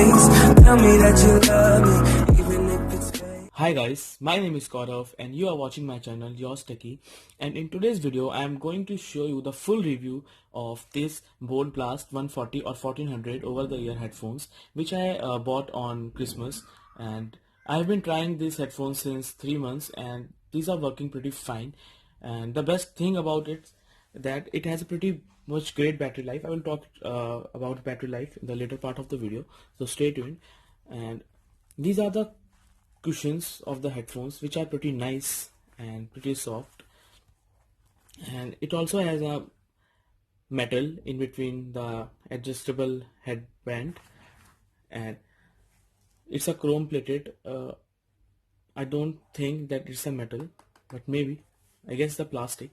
face. Tell me that you love me, even if it's fake. Hi guys, my name is Gaurav and you are watching my channel Yours Techie, and in today's video I am going to show you the full review of this Boltt Blast 140 or 1400 over the ear headphones which I bought on Christmas, and I have been trying these headphones since 3 months and these are working pretty fine. And the best thing about it that it has a pretty much great battery life. I will talk about battery life in the later part of the video, so stay tuned. And these are the cushions of the headphones which are pretty nice and pretty soft, and it also has a metal in between the adjustable headband, and it's a chrome plated. I don't think that it's a metal, but maybe, I guess the plastic.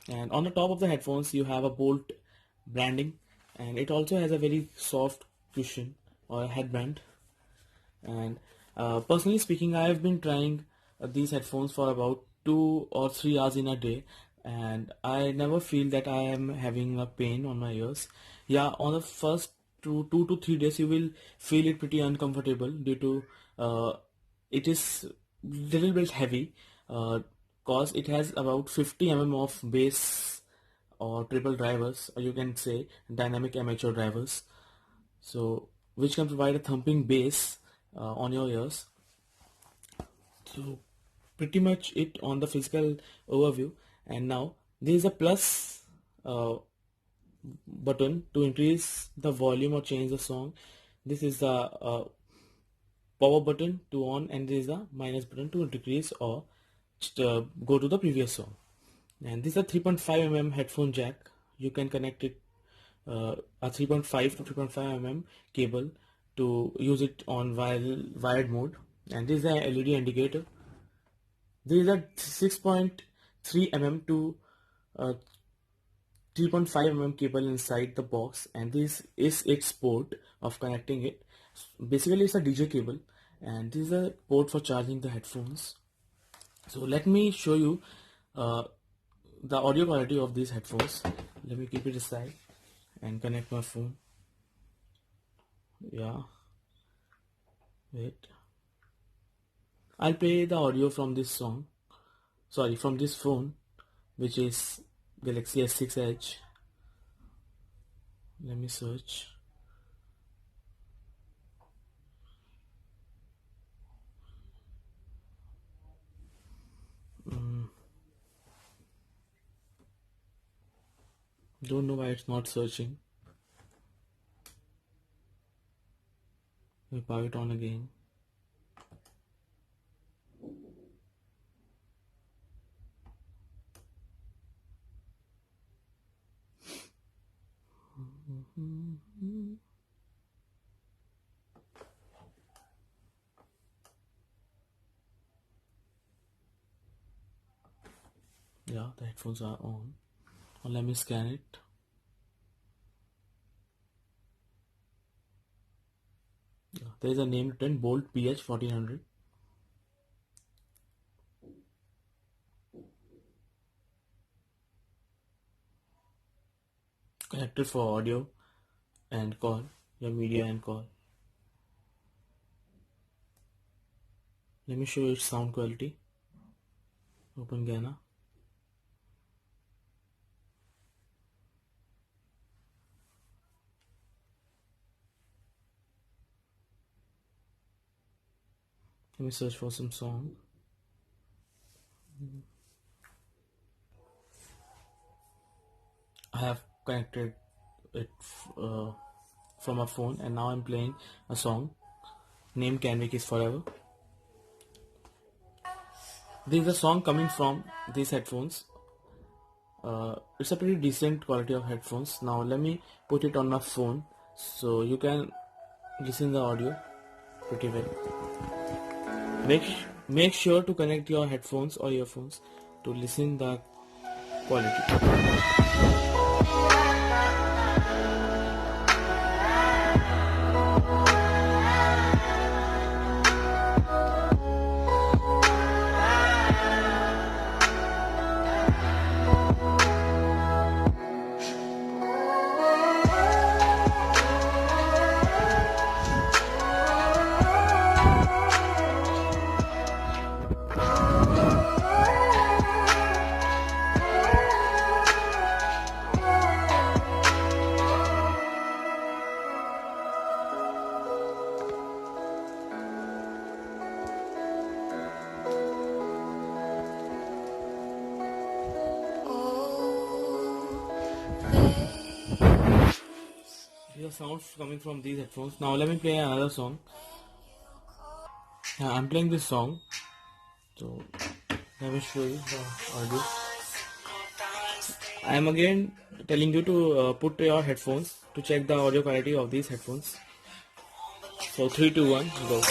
And on the top of the headphones you have a Boltt branding, and it also has a very soft cushion or a headband. And personally speaking, I have been trying these headphones for about 2 or 3 hours in a day, and I never feel that I am having a pain on my ears. Yeah, on the first 2 to 3 days you will feel it pretty uncomfortable due to it is little bit heavy, cause it has about 50 of bass or triple drivers, or you can say dynamic amateur drivers, so which can provide a thumping bass on your ears. So pretty much it on the physical overview. And now there is a plus button to increase the volume or change the song. This is the power button to on, and this is the minus button to decrease or go to the previous song. And this is a 3.5 headphone jack. You can connect it a 3.5 to 3.5 cable to use it on wired mode. And this is an LED indicator. There is a 6.3 to 3.5 cable inside the box, and this is its port of connecting it. Basically it's a DJ cable, and this is a port for charging the headphones. So let me show you the audio quality of these headphones. Let me keep it aside and connect my phone. Yeah, wait, I'll play the audio from this from this phone, which is Galaxy S6 Edge. Let me search. Don't know why it's not searching. We power it on again. Yeah, the headphones are on. Now let me scan it. Yeah, there is a name written Boltt PH 1400. Connected for audio and call, your media and call. Let me show you its sound quality. Open Ghana. Let me search for some song. I have connected it from a phone, and now I'm playing a song named Candy Kiss Forever. This is a song coming from these headphones. It's a pretty decent quality of headphones. Now let me put it on my phone so you can listen the audio pretty well. Make sure to connect your headphones or earphones to listen the quality. the sounds coming from these headphones. Now let me play another song. I'm playing this song, so let me show you the audio. I am again telling you to put your headphones to check the audio quality of these headphones. So 3, 2, 1, go.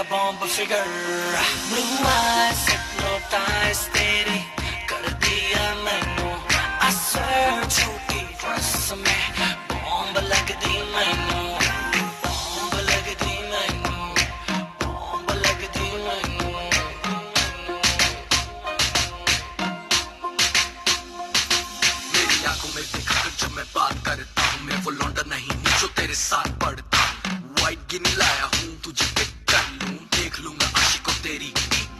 Bomb figure, blue eyes hypnotize तेरी कर दिया मैनू I swear झूठी dress में bomb लगदी मैनू bomb लगदी मैनू bomb लगदी मैनू मेरी आंखों में देखा जब मैं बात करता हूँ मैं वो लौंडा नहीं हूँ जो तेरे साथ पढ़ता हूँ वाइट गिनी लाया हूँ तुझे देख लूंगा आशिकों तेरी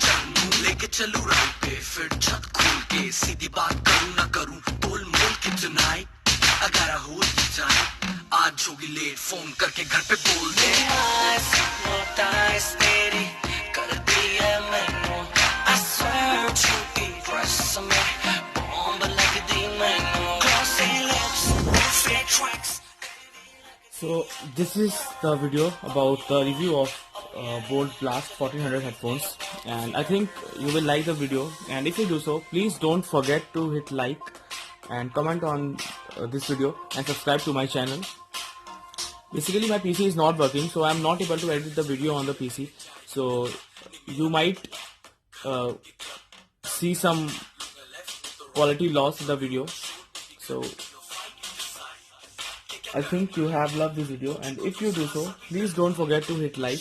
चलूं लेके चलूं राइट पे फिर छत खोल के सीधी बात करूं ना करूं बोल मोल के tonight I gotta hold you tight आज होगी लेट फोन करके घर पे बोल दे hypnotize तेरी कर दिया मैनू I swear झूठी dress में bomb लग दी मैनू glossy lips fake tracks. So this is the video about the review of Boltt Blast 1400 headphones, and I think you will like the video, and if you do so, please don't forget to hit like and comment on this video and subscribe to my channel. Basically my PC is not working, so I am not able to edit the video on the PC, so you might see some quality loss in the video. So I think you have loved this video, and if you do so, please don't forget to hit like,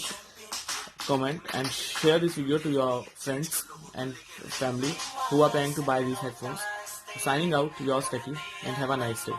comment and share this video to your friends and family who are planning to buy these headphones. Signing out, yours Techie, and have a nice day.